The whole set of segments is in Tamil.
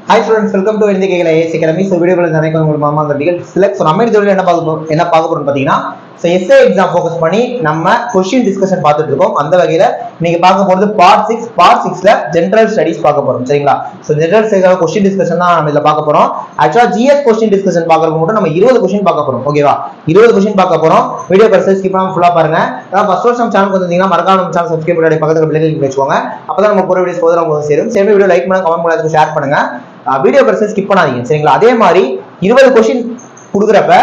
Hi students, welcome to Indian IAS Academy. So video ல நிறைய உங்களுக்கு மாமா அந்த டிகல் செலக்ட் நம்ம இந்த வீடியோல என்ன பார்க்க போறோம் பாத்தீங்கன்னா essay exam ஃபோக்கஸ் பண்ணி நம்ம क्वेश्चन டிஸ்கஷன் பார்த்துட்டு இருக்கோம். அந்த வகையில நீங்க பார்க்க போறது part 6ல ஜெனரல் ஸ்டடீஸ் பார்க்க போறோம். சரிங்களா? சோ ஜெனரல் ஸ்டடீஸ்ல क्वेश्चन டிஸ்கஷன் தான் நம்ம இதல பார்க்க போறோம். एक्चुअली GS क्वेश्चन டிஸ்கஷன் பார்க்கறதுக்கு மட்டும் நம்ம 20 क्वेश्चन பார்க்க போறோம். ஓகேவா? 20 क्वेश्चन பார்க்க போறோம். வீடியோ பர்சஸ் ஸ்கிப் பண்ணாம ஃபுல்லா பாருங்க. அதான் ஃபர்ஸ்ட் டைம் சேனலுக்கு வந்தீங்கன்னா மறக்காம நம்ம சேனல் சப்ஸ்கிரைப் பண்ணி பக்கத்துல பெல் ஐகான் வெச்சுக்கோங்க. அப்பதான் நம்ம போற வீடியோஸ் போதும் உங்களுக்கு சேரும். சேம் வீடியோ லைக் பண்ணுங்க, கமெண்ட் பண்ணுங்க, ஷேர் பண்ணுங்க. வீடியோ பர்சஸ் ஸ்கிப் பண்ணாதீங்க. சரிங்களா? அதே மாதிரி 20 क्वेश्चन குடுக்குறப்ப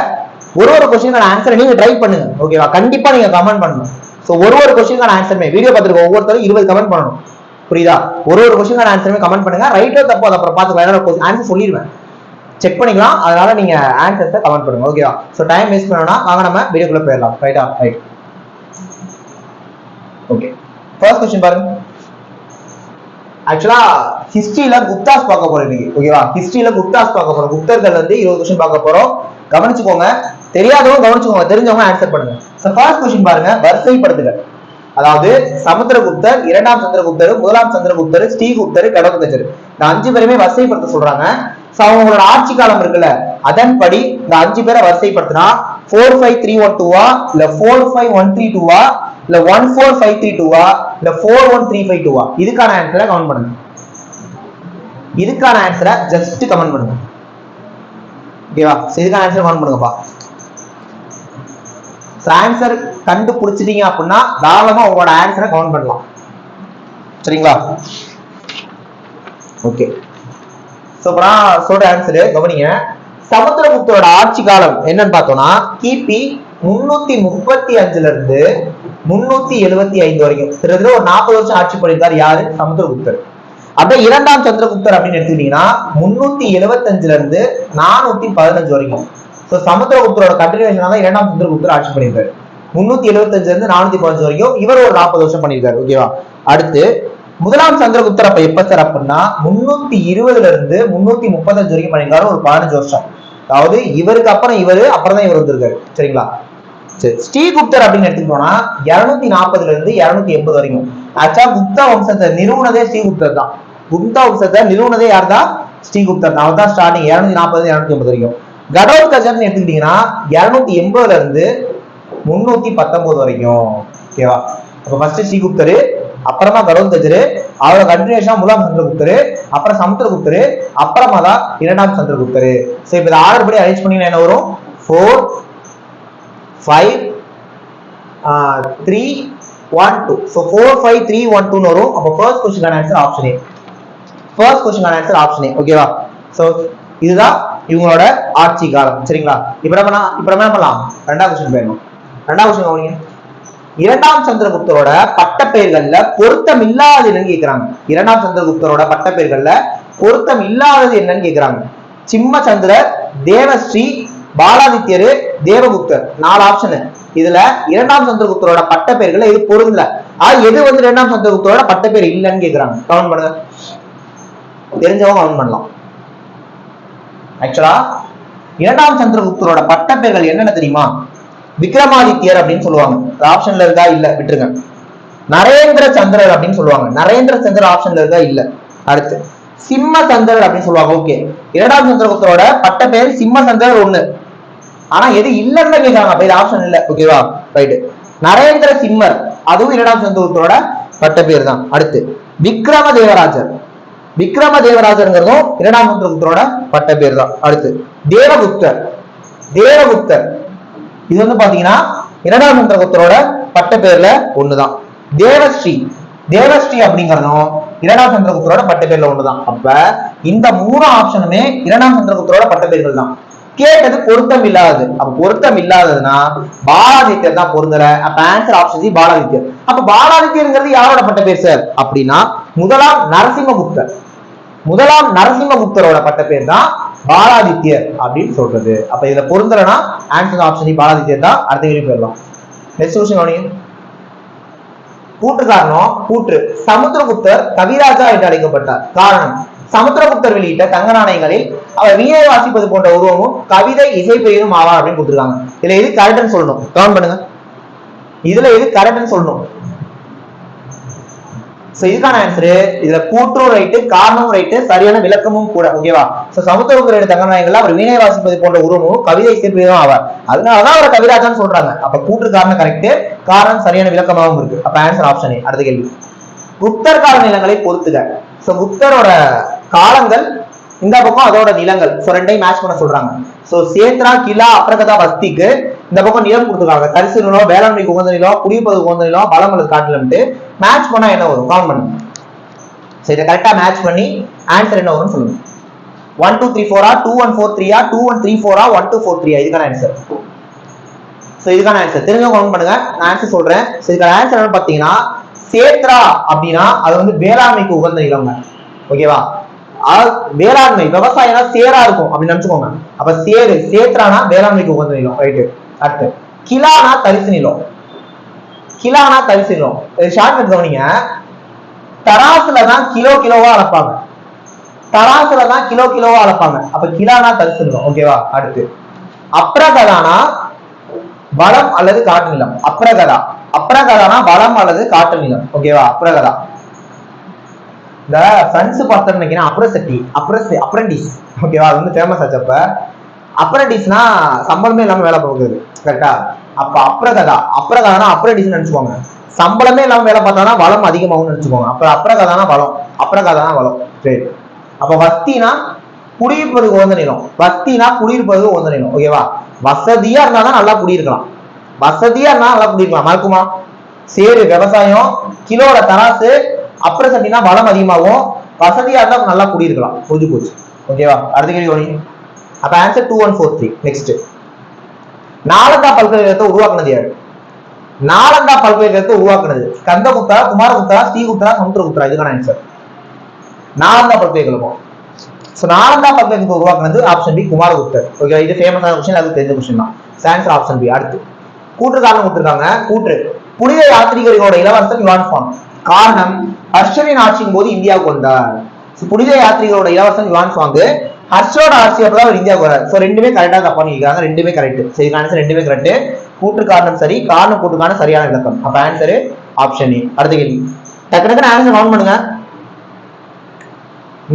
ஒரு क्वेश्चनக்கான ஆன்சரை நீங்க ட்ரை பண்ணுங்க. ஓகேவா? கண்டிப்பா நீங்க கமெண்ட் பண்ணணும். சோ ஒரு क्वेश्चनக்கான ஆன்சர்மே வீடியோ பார்த்துட்டு ஒவ்வொருத்தரும் 20 கமெண்ட் பண்ணணும். புரியுதா? ஒரு क्वेश्चनக்கான ஆன்சர்மே கமெண்ட் பண்ணுங்க. ரைட்டோ தப்போ அத அப்புறம் பாத்துக்கலாம். ஆன்சர் சொல்லிடுவேன், செக் பண்ணிக்கலாம். அதனால நீங்க ஆன்சர்ஸை கமெண்ட் பண்ணுங்க. ஓகேவா? சோ டைம் வேஸ்ட் பண்ணனும்னா வாங்க நம்ம வீடியோக்குள்ள போயிடலாம். ரைட்டா? ரைட். ஓகே, ஃபர்ஸ்ட் क्वेश्चन பாருங்க. ஆக்சுவலா ஹிஸ்டரியில குப்தாஸ் பார்க்க போறோம் இன்னைக்கு. ஓகேவா? ஹிஸ்டரியில குப்தாஸ் பார்க்க போறோம். குப்தர்கள் வந்து 20 क्वेश्चन பார்க்க போறோம். கவனிச்சுக்கோங்க, தெரியாதவங்க கவனிச்சுக்கோங்க, தெரிஞ்சவங்க ஆன்சர் பண்ணுங்க. சோ ஃபர்ஸ்ட் क्वेश्चन பாருங்க, வரிசைப்படுத்துக. அதாவது சமுத்திரகுப்தர், இரண்டாம் சந்திரகுப்தர், முதலாம் சந்திரகுப்தர், ஸ்ரீகுப்தர், கடோத்கச்சர், இந்த 5 பேருமே வரிசைப்படுத்த சொல்றாங்க. சோ அவங்களோட ஆட்சி காலம் இருக்குல்ல, அதன்படி இந்த 5 பேரை வரிசைப்படுத்தினா 45312 இல்ல 45132 இல்ல 14532 இல்ல 41352 இதுக்கான ஆன்சரை கமெண்ட் பண்ணுங்க. இதுக்கான ஆன்சரை ஜஸ்ட் கமெண்ட் பண்ணுங்க. ஓகேவா? இதுக்கான ஆன்சர் கமெண்ட் பண்ணுங்கப்பா. ஆன்சர் கண்டுபிடிச்சிட்டீங்க அப்படின்னா தாராளமா உங்களோட ஆன்சரை கமெண்ட் பண்ணலாம். சரிங்களா? ஓகே, சூப்பரா. சொல்ற ஆன்சர் கவனிங்க. சமுத்திரகுப்தரோட ஆட்சி காலம் என்னன்னு பார்த்தோம்னா கிபி 335ல இருந்து 375 வரைக்கும், கிட்டத்தட்ட ஒரு 40 வருஷம் ஆட்சி பண்ணியிருக்காரு. யாரு? சமுத்திரகுப்தர். அப்படியே இரண்டாம் சந்திரகுப்தர் அப்படின்னு எடுத்துக்கிட்டீங்கன்னா 375ல இருந்து 415 வரைக்கும். சோ சமுத்திரகுப்தரோட கண்டினியூஷனா தான் இரண்டாம் சந்திரகுப்தர் ஆட்சி பண்ணியிருக்காரு. 375ல இருந்து 415 வரைக்கும் இவர் ஒரு 40 வருஷம் பண்ணியிருக்காரு. ஓகேவா? அடுத்து முதலாம் சந்திரகுப்தர் அப்ப எப்ப சார் அப்படின்னா 320ல இருந்து 335 வரைக்கும் பண்ணியிருக்காரு, ஒரு 15 வருஷம். அதாவது இவருக்கு அப்புறம் அப்புறம் தான் இவர் வந்திருக்காரு. சரிங்களா? சரி, ஸ்ரீகுப்தர் அப்படின்னு எடுத்துக்கிட்டோம்னா 240ல இருந்து 280 வரைக்கும். ஆக்சுவலா குப்தா வம்சத்தை நிறுவனதே ஸ்ரீகுப்தர் தான். குப்தா வம்சத்தை நிறுவனதே யார் தான்? ஸ்ரீகுப்தர். அவர் தான் ஸ்டார்டிங் 240 280 வரைக்கும். கடோத்கச்சர்னு எடுத்துக்கிட்டீங்கன்னா 280ல இருந்து 319 வரைக்கும். ஓகேவா? அப்ப ஃபர்ஸ்ட் ஸ்ரீகுப்தர், அப்புறமா கடோத்கச்சர், அவரோட கண்டினியூஷனா முதலாம் சந்திரகுப்தர், அப்புறம் சமுத்திரகுப்தர், அப்புறமா தான் இரண்டாம் சந்திரகுப்தர். சோ இப்ப ஆர்டர் படி அரேஞ்ச் பண்ணீங்கன்னா என்ன வரும்? 4 5 3 1 2. so 4 5 3 1 2 வரும். அப்ப ஃபர்ஸ்ட் क्वेश्चनக்கான ஆன்சர் ஆப்ஷன் ஏ. ஃபர்ஸ்ட் क्वेश्चनக்கான ஆன்சர் ஆப்ஷன் ஏ. ஓகேவா? சோ இதுதான் இவங்களோட ஆட்சி காலம். சரிங்களா? இப்போ நம்ம என்ன பண்ணலாம்? ரெண்டாவது क्वेश्चन போயிடணும். ரெண்டாவது क्वेश्चन கவனிங்க. இரண்டாம் சந்திரகுப்தரோட பட்டப்பெயர்கள்ல பொருத்தம் இல்லாதது என்னன்னு கேக்குறாங்க. இரண்டாம் சந்திரகுப்தரோட பட்டப்பெயர்கள்ல பொருத்தம் இல்லாதது என்னன்னு கேக்குறாங்க. சிம்மச்சந்திரர், தேவஸ்ரீ, பாலாதித்யர், தேவகுப்தர், 4 ஆப்ஷன். இதுல இரண்டாம் சந்திரகுப்தரோட பட்டப்பெயர்கள்ல இது பொருந்தல. எது வந்து இரண்டாம் சந்திரகுப்தரோட பட்டப்பெயர் இல்லைன்னு கேக்குறாங்க. கமெண்ட் பண்ணுங்க, தெரிஞ்சவங்க கமெண்ட் பண்ணலாம். ஆக்சுவலா இரண்டாம் சந்திரகுப்தரோட பட்டப்பெயர்கள் என்னென்ன தெரியுமா? விக்ரமாதித்யர் அப்படின்னு சொல்லுவாங்க. ஆப்ஷன்ல இருக்கா? இல்ல, விட்டுருங்க. நரேந்திர சந்திரர் அப்படின்னு சொல்லுவாங்க. நரேந்திர சந்திரர் ஆப்ஷன்ல இருக்கா? இல்ல. அடுத்து சிம்ம சந்திரர் அப்படின்னு சொல்லுவாங்க. ஓகே, இரண்டாம் சந்திரகுப்தரோட பட்டப்பெயர் சிம்ம சந்திரர் 1. ஆனா எது இல்லன்னு கேட்காங்க. அப்ப இது ஆப்ஷன் இல்ல. ஓகேவா? ரைட். நரேந்திர சிம்மர், அதுவும் இரண்டாம் சந்திரகுப்தரோட பட்டப்பெயர் தான். அடுத்து விக்ரம தேவராஜர். விக்ரம தேவராஜர்ங்கிறதும் இரண்டாம் சந்திரகுப்தரோட பட்டப்பெயர் தான். அடுத்து தேவகுப்தர். தேவகுப்தர் இது வந்து பாத்தீங்கன்னா இரண்டாம் சந்திரகுப்தரோட பட்டப்பெயர்ல ஒண்ணுதான். தேவஸ்ரீ. தேவஸ்ரீ அப்படிங்கிறதும் இரண்டாம் சந்திரகுப்தரோட பட்டப்பெயர்ல ஒண்ணுதான். அப்ப இந்த 3 ஆப்ஷனுமே இரண்டாம் சந்திரகுப்தரோட பட்டப்பெயர்கள் தான். கேட்டது பொருத்தம் இல்லாதது. அப்ப பொருத்தம் இல்லாததுன்னா பாலாதித்யர் தான் பொருந்தல. அப்ப ஆன்சர் ஆப்ஷன் சி, பாலாதித்யர். அப்ப பாலாதித்யர்ங்கிறது யாரோட பட்டப்பெயர் சார் அப்படின்னா முதலாம் நரசிம்மகுப்தர். முதலாம் நரசிம்மகுப்தரோட பட்டப்பெயர் தான் பாலாதித்யர் அப்படின்னு சொல்றது. அப்ப இதுல பொருந்தலனா ஆன்சர் ஆப்ஷன் சி, பாலாதித்யர் தான். அடுத்த கேள்வி போயிடலாம். நெக்ஸ்ட் क्वेश्चन கவனிங்க. கூற்று காரணம். கூற்று: சமுத்திரகுப்தர் கவிராஜா என்று அழைக்கப்பட்டார். காரணம்: சமுத்திரகுப்தர் வெளியிட்ட தங்க நாணயங்களில் அவர் வீணை வாசிப்பது போன்ற உருவமும் கவிதை இசைப்பெயரும் ஆவார் அப்படின்னு கொடுத்துருக்காங்க. இதுல எது கரெக்ட்னு சொல்லணும்? கமெண்ட் பண்ணுங்க. இதுல எது கரெக்ட்னு சொல்லணும்? சோ இதுக்கான ஆன்சர் இதுல கூற்றும் ரைட்டு, காரணமும் ரைட்டு, சரியான விளக்கமும் கூட. ஓகேவா? சோ சமுத்திரகுப்தர் தங்கநாயகன்ல அவர் வீணை வாசிப்பது போன்ற உருவமும் கவிதை சிற்பியும் ஆவார். அதனாலதான் அவர் கவிராஜான்னு சொல்றாங்க. அப்ப கூற்று காரணம் கரெக்ட், காரணம் சரியான விளக்கமாகவும் இருக்கு. அப்ப ஆன்சர் ஆப்ஷன் ஏ. அடுத்த கேள்வி, குப்தர் கால நிலங்களை பொறுத்துக. சோ குப்தரோட காலங்கள் இந்த பக்கம் அதோட நிலங்கள், சோ ரெண்டையும் மேட்ச் பண்ண சொல்றாங்க. சோ சேத்ரா, கிலா, அப்ரகதா, வஸ்திக்கு இந்த பக்கம் நிலம் கொடுத்துருக்காங்க. தரிசு நிலம், வேளாண்மைக்கு உகந்த நிலம், குடியிருப்பதுக்கு உகந்த நிலம், பலம் அல்லது காட்டிலம்ட்டு மேட்ச் பண்ணா என்ன வரும்? கவுண்ட் பண்ணுங்க. சோ இதை கரெக்டா மேட்ச் பண்ணி ஆன்சர் என்ன வரும்னு சொல்லுங்க. 1 2 3 4 2 1 4 3 2 1 3 4 1 2 4 3 இதுக்கான ஆன்சர். சோ இதுக்கான ஆன்சர் தெரிஞ்ச கவுண்ட் பண்ணுங்க. நான் ஆன்சர் சொல்றேன். சோ இதுக்கான ஆன்சர் என்ன பாத்தீங்கன்னா, சேத்ரா அப்படின்னா அது வந்து வேளாண்மைக்கு உகந்த நிலங்க. ஓகேவா? வேளாண்மை விவசாயம் சேரா இருக்கும் அப்படின்னு நினைச்சுக்கோங்க. அப்ப சேரு சேத்ரானா வேளாண்மைக்கு உகந்த நிலம். ரைட்டு. அடுத்து கிலானா தரிசு நிலம். கிலானா தரிசு நிலம். ஷார்ட்கட் கவனிங்க. தராசுல தான் கிலோவா அளப்பாங்க. தராசுல தான் கிலோவா அளப்பாங்க. அப்ப கிலானா தரிசு நிலம். ஓகேவா? அடுத்து அப்ரகதானா வளம் அல்லது காட்டு நிலம். அப்ரகதானா வளம் அல்லது காட்டு நிலம். ஓகேவா? அப்ரகதா. இந்த ஃப்ரெண்ட்ஸ் பார்த்தோம்னு நினைக்கிறேன், அப்ரண்டிஸ். ஓகேவா? அது வந்து ஃபேமஸ் ஆச்சு. அப்ப அப்ரண்டிஸ்னா சம்பளமே இல்லாம வேலை பார்க்குறது. கரெக்டா? அப்ப அப்ரகதானா அப்ரண்டிஸ் நினைச்சுக்கோங்க. சம்பளமே இல்லாம வேலை பார்த்தாதான் வளம் அதிகமாகும் நினைச்சுக்கோங்க. அப்ப அப்ரகதானா வளம். சரி. அப்ப வஸ்தினா குடியிருப்பதுக்கு உகந்த நிலம். குடியிருப்பதுக்கு உகந்த நிலம். ஓகேவா? வசதியா இருந்தாதான் நல்லா குடியிருக்கலாம். மறக்குமா? சேரு விவசாயம், கிலோட தராசு, அப்ரசட்டினா வளம் அதிகமாகும், வசதியா இருந்தா நல்லா குடியிருக்கலாம். புரிஞ்சு போச்சு. ஓகேவா? அடுத்த கேள்வி. அப்ப ஆன்சர் 2 1 4 3. நெக்ஸ்ட், நாலந்தா பல்கலைக்கழகத்தை உருவாக்குனது யாரு? நாலந்தா பல்கலைக்கழகத்தை உருவாக்குனது ஸ்கந்தகுப்தரா, குமாரகுப்தரா, ஸ்ரீகுப்தரா, சமுத்திரகுப்தரா? இதுக்கான ஆன்சர் நாலந்தா பல்கலைக்கழகம். சோ நாலந்தா பல்கலைக்கழகத்தை உருவாக்குனது ஆப்ஷன் பி, குமாரகுப்தர். ஓகே, இது ஃபேமஸான கொஸ்டின், அது தெரிஞ்ச கொஸ்டின் தான். Answer option B. அடுத்து கூற்று காரணம் கொடுத்திருக்காங்க. கூற்று, புனித யாத்திரிகர்களோட இளவரசன் யுவான் ஃபாங். காரணம், ஹர்ஷரின் ஆட்சியின் போது இந்தியாவுக்கு வந்தார். புனித யாத்திரிகளோட இளவரசன் யுவான் ஃபாங் ஹர்ஷரோட ஆட்சி அப்பதான் அவர் இந்தியாவுக்கு வரார். சோ ரெண்டுமே கரெக்டா தப்பா நினைக்கிறாங்க. ரெண்டுமே கரெக்ட். சரி, ஆன்சர் ரெண்டுமே கரெக்ட். கூற்று காரணம் சரி, காரணம் கூற்றுக்கான சரியான விளக்கம். அப்ப ஆன்சர் ஆப்ஷன் ஏ. அடுத்த கேள்வி, டக்கு ஆன்சர் கவுண்ட் பண்ணுங்க.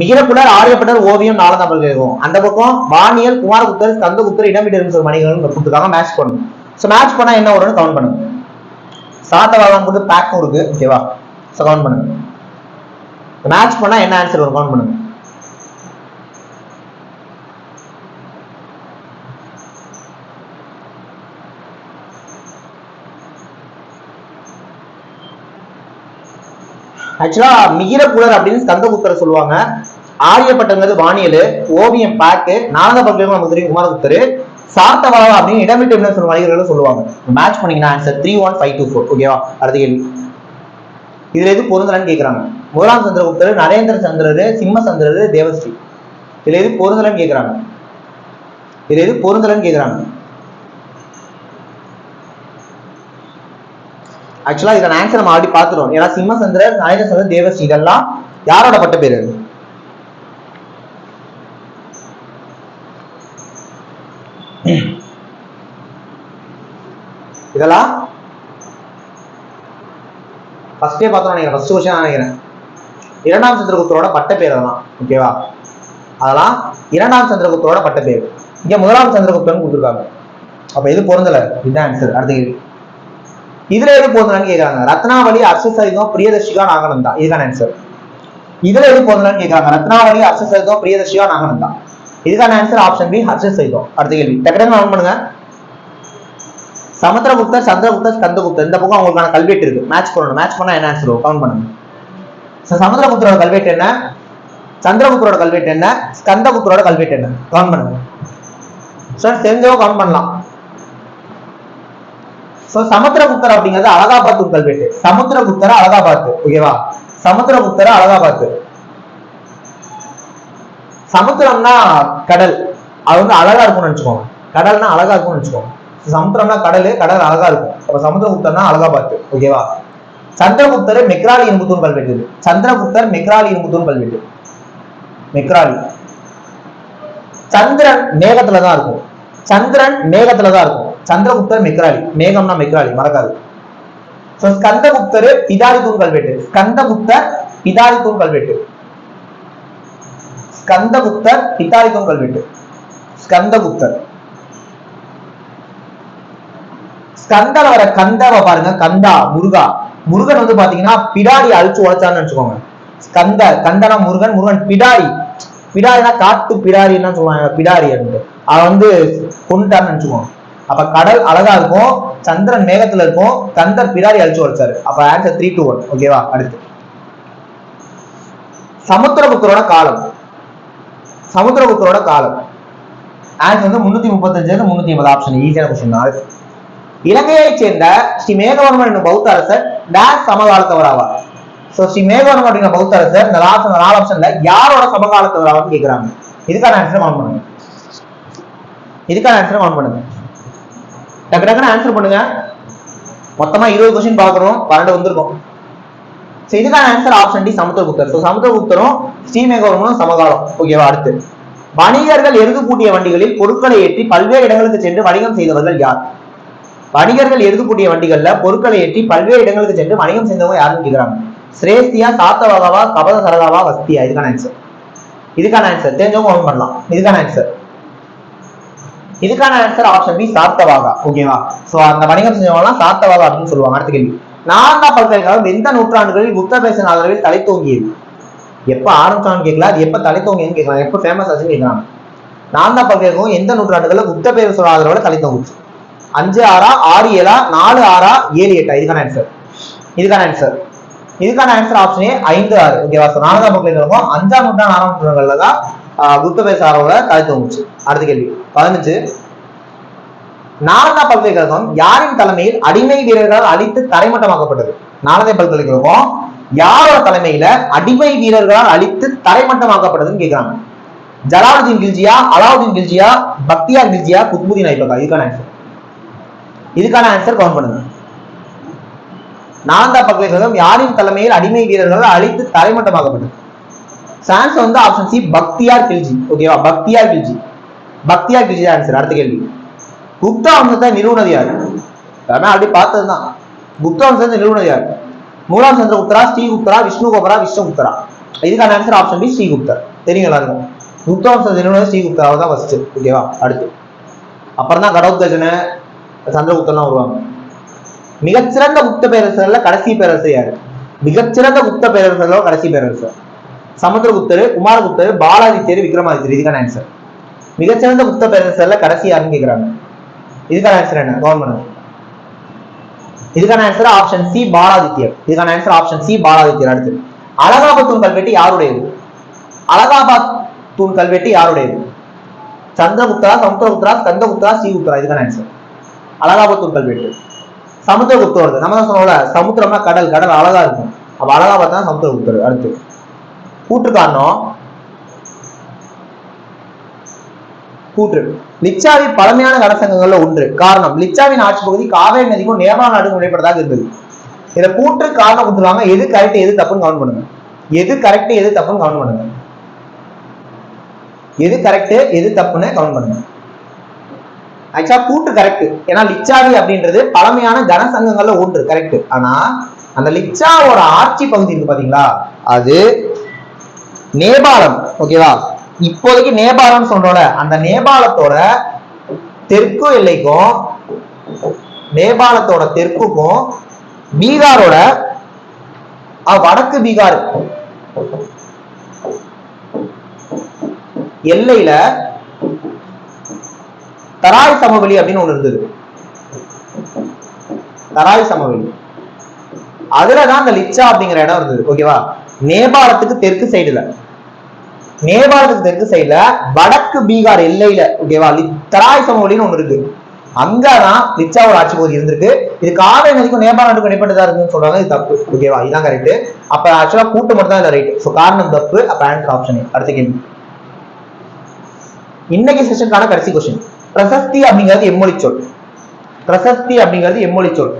மிகிரப்புலர், ஆரியப்பட்டர் ஓவியம், நாலந்தா பல்கலைக்கழகம். அந்த பக்கம் வானியல், குமாரகுப்தர், ஸ்கந்தகுப்தர், இடமிட்டு மணிகள் கொடுத்துருக்காங்க. மேட்ச் பண்ணுங்க. சோ மேட்ச் பண்ணா என்ன வரும்னு கவுண்ட் பண்ணுங்க. சாத்தவாதம் போட்டு பேக்கும் இருக்கு. ஓகேவா? சோ கவுண்ட் பண்ணுங்க. மேட்ச் பண்ணா என்ன ஆன்சர் வரும்? கவுண்ட் பண்ணுங்க. ஆக்சுவலா மிகிரப்புலர் அப்படின்னு ஸ்கந்தகுப்தர் சொல்லுவாங்க. ஆரியப்பட்டங்கிறது வானியல், ஓவியம் பேக்கு, நாலந்தா பல்கலைக்கழகம் நமக்கு தெரியும் குமாரகுப்தர், சாத்தவாதம் அப்படின்னு இடமிட்டு சொல்லும் வணிகர்கள் சொல்லுவாங்க. மேட்ச் பண்ணீங்கன்னா ஆன்சர் 3 1 5 2 4. ஓகேவா? அடுத்த கேள்வி, இதுல எது பொருந்தலன்னு கேக்குறாங்க. முதலாம் சந்திரகுப்தர், நரேந்திர சந்திரரு, சிம்ம சந்திரரு, தேவஸ்ரீ. இதுல எது பொருந்தலன்னு கேக்குறாங்க. ஆக்சுவலா இதுக்கான ஆன்சர் நம்ம ஆல்ரெடி பார்த்துருவோம். ஏன்னா சிம்மசந்திரர், நரேந்திர சந்திரர், தேவஸ்ரீ இதெல்லாம் யாரோட பட்ட பேரு? இதெல்லாம் ஃபர்ஸ்டே பார்த்தோம் நினைக்கிறேன். ஃபர்ஸ்ட் கொஸ்டின் நினைக்கிறேன். இரண்டாம் சந்திரகுப்தரோட பட்ட பேர் அதெல்லாம். ஓகேவா? அதெல்லாம் இரண்டாம் சந்திரகுப்தரோட பட்ட பேர். இங்க முதலாம் சந்திரகுப்தன் கொடுத்துருக்காங்க. அப்ப எது பொருந்தல? இதுதான் ஆன்சர். அடுத்த கேள்வி, இதுல எது பொருந்தலன்னு கேட்கறாங்க. ரத்னாவளி, அர்ஷசரிதம், பிரியதர்ஷிகா, நாகநந்தா. இதுதான் ஆன்சர். இதுல எது பொருந்தலன்னு கேட்கறாங்க. ரத்னாவளி, அர்ஷசரிதம், பிரியதர்ஷிகா, நாகநந்தா. இதுக்கான ஆன்சர் ஆப்ஷன் பி, ஹர்ஷசரிதம். அடுத்த கேள்வி, டக்குனு கவுண்ட் பண்ணுங்க. சமுத்திரகுப்தர், சந்திரகுப்தர், ஸ்கந்தகுப்தர். இந்த பக்கம் அவங்களுக்கான கல்வெட்டு இருக்கு. மேட்ச் பண்ணணும். மேட்ச் பண்ணா என்ன ஆன்சர்? கவுண்ட் பண்ணுங்க. சமுத்திரகுப்தரோட கல்வெட்டு என்ன, சந்திரகுப்தரோட கல்வெட்டு என்ன, ஸ்கந்தகுப்தரோட கல்வெட்டு என்ன? கவுண்ட் பண்ணுங்க. தெரிஞ்சவங்க கவுண்ட் பண்ணலாம். சமுத்திரகுப்தர் அப்படிங்கிறது அலகாபாத் கல்வெட்டு. சமுத்திரகுப்தர அலகாபாத். ஓகேவா? சமுத்திரகுப்தர அலகாபாத். சமுத்திரம்னா கடல், அது வந்து அழகா இருக்கும்னு நினைச்சுக்கோங்க. கடல்னா அழகா இருக்கும்னு நினைச்சுக்கோங்க. சமுத்திரம்னா கடல், கடல் அழகா இருக்கும். அப்ப சமுத்திரகுப்தர்னா அலகாபாத். ஓகேவா? சந்திரகுப்தர் மெக்ராலி இரும்புத்தூர் கல்வெட்டு. சந்திரகுப்தர் மெக்ராலி இரும்புத்தூர் கல்வெட்டு. மெக்ராலி. சந்திரன் மேகத்துலதான் இருக்கும். சந்திரகுப்தர் மெக்ராலி. மேகம்னா மெக்ராலி, மறக்காது. ஸ்கந்தகுப்தர் பிதாரி தூண் கல்வெட்டு. ஸ்கந்தகுப்தர் பிதாரி தூண் கல்வெட்டு. ஸ்கந்தகுப்தர் பிதாரி தூண் கல்வெட்டு. ஸ்கந்தகுப்தர். ஸ்கந்தல வர கந்தவ பாருங்க, கந்தா முருகா. முருகன் வந்து பாத்தீங்கன்னா பிடாரி அழிச்சு உழைச்சான்னு நினைச்சுக்கோங்க. ஸ்கந்த கந்தனா முருகன், முருகன் பிடாரி. பிடாரினா காட்டு பிடாரி என்ன சொல்லுவாங்க, பிடாரி அப்படின்னு அவன் வந்து கொண்டுட்டான்னு நினைச்சுக்கோங்க. அப்ப கடல் அழகா இருக்கும், சந்திரன் மேகத்துல இருக்கும், கந்தர் பிடாரி அழிச்சு உழைச்சாரு. அப்ப ஆன்சர் 3 to 1. ஓகேவா? அடுத்து சமுத்திரகுப்தரோட காலம். சமுத்திரகுப்தரோட காலம் ஆன்சர் வந்து 335 350. ஆப்ஷன் ஈஸியான கொஸ்டின் தான். இலங்கையை சேர்ந்த ஸ்ரீ மேகவர்மன் என்னும் பௌத்த அரசர் டேஷ் சமகாலத்தவர் ஆவார். சோ ஸ்ரீ மேகவர்மன் அப்படிங்கிற பௌத்த அரசர் இந்த லாஸ்ட் 4 ஆப்ஷன்ல யாரோட சமகாலத்தவர் ஆவார்னு கேக்குறாங்க. இதுக்கான ஆன்சர் கவுண்ட் பண்ணுங்க. இதுக்கான ஆன்சர் கவுண்ட் பண்ணுங்க. டக்கு டக்குன்னு ஆன்சர் பண்ணுங்க. மொத்தமா 20 கொஸ்டின் பாக்குறோம், 12 வந்திருக்கும். சோ இதுக்கான ஆன்சர் ஆப்ஷன் டி சமுத்திரகுப்தர். சோ சமுத்திரகுப்தரும் ஸ்ரீ மேகவர்மனும் சமகாலம். ஓகேவா? அடுத்து வணிகர்கள் எருது பூட்டிய வண்டிகளில் பொருட்களை ஏற்றி பல்வேறு இடங்களுக்கு சென்று வணிகம் செய்தவர்கள் யார்? வணிகர்கள் எருது பூட்டிய வண்டிகள்ல பொருட்களை ஏற்றி பல்வேறு இடங்களுக்கு சென்று வணிகம் செய்தவங்க யாருன்னு கேக்குறாங்க. சிரேஸ்தியா, சாத்தவாகவா, கபத சரகாவா, வஸ்தியா? இதுக்கான ஆன்சர். இதுக்கான ஆன்சர் தெரிஞ்சவங்க கவுண்ட் பண்ணலாம். இதுக்கான ஆன்சர் ஆப்ஷன் பி சாத்தவாகா. ஓகேவா? சோ அந்த வணிகம் செஞ்சவங்க சாத்தவாகா அப்படின்னு சொல்லுவாங்க. அடுத்த கேள்வி, நாலந்தா பல்கலைக்கழகம் எந்த நூற்றாண்டுகளில் புத்த பேசின் ஆதரவில் தலை தோங்கியது? எப்ப ஆரம்பிச்சான்னு கேட்கல, அது எப்ப தலை தோங்கியன்னு கேட்கலாம், எப்ப ஃபேமஸ் ஆச்சுன்னு கேட்கலாம். நாலந்தா பல்கலைக்கழகம் எந்த நூற்றாண்டுகள்ல புத்த பேசோட ஆதரவோட தலை தோங்குச்சு? 5 6 6 7 4 6 7 8? இதுக்கான ஆன்சர். இதுக்கான ஆன்சர் ஆப்ஷன் ஏ 5 6. ஓகேவா? சோ நாலந்தா பல்கலைக்கழகம் 5ஆம் நூற்றாண்டு 6ஆம் நூற்றாண்டுகள்ல தான் புத்த பேச ஆதரவோட தலை தோங்குச்சு. அடுத்த கேள்வி 15, நாலந்தா பல்கலைக்கழகம் யாரின் தலைமையில் அடிமை வீரர்களால் அழித்து தரைமட்டமாக்கப்பட்டது? நாலந்தா பல்கலைக்கழகம் யாரோட தலைமையில அடிமை வீரர்களால் அழித்து தரைமட்டமாக்கப்பட்டதுன்னு கேட்கிறாங்க. ஜலாலுதீன் கில்ஜியா, அலாவுதீன் கில்ஜியா, பக்தியார் கில்ஜியா, குத்புதீன் ஐபக்கா? இதுக்கான ஆன்சர் கவுண்ட் பண்ணுங்க. நாலந்தா பல்கலைக்கழகம் யாரின் தலைமையில் அடிமை வீரர்களால் அழித்து தரைமட்டமாக்கப்பட்டது? ஆன்சர் வந்து ஆப்ஷன் சி பக்தியார் கில்ஜி. ஓகேவா? பக்தியார் கில்ஜி ஆன்சர். அடுத்த கேள்வி, குப்தா வம்சத்தை நிறுவனது யார்? ஆல்ரெடி பார்த்ததுதான். குப்தா வம்சத்தை நிறுவனது யார்? மூலாம் சந்திரகுப்தரா, ஸ்ரீகுப்தரா, விஷ்ணுகுப்தரா, விஸ்வகுப்தரா? இதுக்கான ஆன்சர் ஆப்ஷன் பி ஸ்ரீகுப்தர். தெரியும் எல்லாருக்கும். குப்தா வம்சத்தை நிறுவனது ஸ்ரீகுப்தரா தான் ஃபர்ஸ்ட். ஓகேவா? அடுத்து அப்புறம் தான் கடவுத்கஜன, சந்திரகுப்தர்லாம் வருவாங்க. மிகச்சிறந்த குப்த பேரரசர்ல கடைசி பேரரசர் யாரு? மிகச்சிறந்த குப்த பேரரசர்ல கடைசி பேரரசர் சமுத்திரகுப்தர், குமாரகுப்தர், பாலாதித்யர், விக்ரமாதித்யர்? இதுக்கான ஆன்சர். மிகச்சிறந்த குப்த பேரரசர்ல கடைசி யாருன்னு கேக்குறாங்க. இதுக்கான ஆன்சர் என்ன? கவர்மெண்ட். இதுக்கான ஆன்சர் ஆப்ஷன் சி பாலாதித்யர். அடுத்து அலகாபாத் தூண் கல்வெட்டு யாருடையது? சந்திரகுப்தரா, சமுத்திரகுப்தரா, ஸ்கந்தகுப்தரா, ஸ்ரீகுப்தரா? இதுக்கான ஆன்சர் அலகாபாத் தூண் கல்வெட்டு சமுத்திரகுப்தர். நம்ம தான் சொன்னோம்ல, சமுத்திரம்னா கடல், கடல் அழகா இருக்கும். அப்ப அலகாபாத் தான் சமுத்திரகுப்தர். அடுத்து கூற்று காரணம். லிச்சாவின் பழமையான கனசங்கங்கள்ல ஒன்று. காரணம், லிச்சாவின் ஆட்சி பகுதி காவேரி நதிக்கும் நேபாள நாடுக்கும் இடைப்பட்டதாக இருந்தது. இத கூற்று காரணம் கொடுத்துருவாங்க. எது கரெக்ட் எது தப்புன்னு கவுண்ட் பண்ணுங்க. எது கரெக்ட் எது தப்புன்னு கவுண்ட் பண்ணுங்க. ஆக்சுவலா கூற்று கரெக்ட். ஏன்னா லிச்சாவி அப்படின்றது பழமையான கனசங்கங்கள்ல ஒன்று, கரெக்ட். ஆனா அந்த லிச்சாவோட ஆட்சி பகுதி இருக்கு பாத்தீங்களா, அது நேபாளம். ஓகேவா? இப்போதைக்கு நேபாளம் சொல்றோம்ல, அந்த நேபாளத்தோட தெற்கு எல்லைக்கும் தெற்குக்கும் பீகாரோட வடக்கு பீகார் எல்லையில தராய் சமவெளி அப்படின்னு ஒண்ணு இருந்தது. தராய் சமவெளி, அதுலதான் அந்த லிச்சா அப்படிங்கிற இடம் இருந்தது. ஓகேவா? நேபாளத்துக்கு தெற்கு சைடுல வடக்கு பீகார் எல்லையில, ஓகேவா, தராய் சமவெளின்னு ஒண்ணு இருக்கு. அங்கதான் லிச்சாவோட ஆட்சி பகுதி இருந்திருக்கு. இது காவேரி நதிக்கும் நேபாள நாட்டுக்கும் இடைப்பட்டதா இருக்குன்னு சொல்றாங்க. இது தப்பு. ஓகேவா? இதுதான் கரெக்ட். அப்ப ஆக்சுவலா கூட்டு மட்டும் தான் இல்ல ரைட். சோ காரணம் தப்பு. அப்ப ஆன்சர் ஆப்ஷன். அடுத்த கேள்வி, இன்னைக்கு செஷனுக்கான கடைசி கொஸ்டின். பிரசஸ்தி அப்படிங்கிறது எம்மொழி சொல்.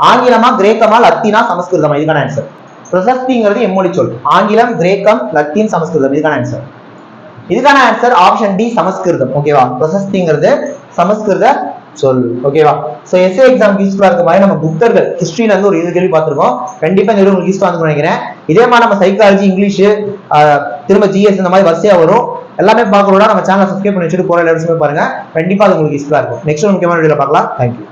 ஆங்கிலமா, கிரேக்கமா, லத்தீனா, சமஸ்கிருதமா? இதுக்கான ஆன்சர். பிரசஸ்திங்கிறது எம்மொழி சொல். ஆங்கிலம், கிரேக்கம், லத்தீன், சமஸ்கிருதம்? இதுக்கான ஆன்சர் ஆப்ஷன் டி சமஸ்கிருதம். ஓகேவா? பிரசஸ்திங்கிறது சமஸ்கிருத சொல். ஓகேவா? ஸோ எஸ்ஏ எக்ஸாம் யூஸ்ஃபுல்லா இருக்க மாதிரி நம்ம புத்தர்கள் ஹிஸ்டரியில இருந்து ஒரு 20 கேள்வி பார்த்திருக்கோம். கண்டிப்பா இந்த உங்களுக்கு யூஸ்ஃபுல்லா இருக்கும்னு நினைக்கிறேன். இதே மாதிரி நம்ம சைக்காலஜி, இங்கிலீஷ், திரும்ப ஜிஎஸ் இந்த மாதிரி வரிசையா வரும். எல்லாமே பார்க்கணும்னா நம்ம சேனலை சப்ஸ்கிரைப் பண்ணி வச்சுட்டு போற எல்லா விஷயமே பாருங்க. கண்டிப்பா அது உங்களுக்கு யூஸ்ஃபுல்லா இருக்கும். நெக்ஸ்ட் முக்கியமான வீடியோல பார்க்கலாம். தேங்க்யூ.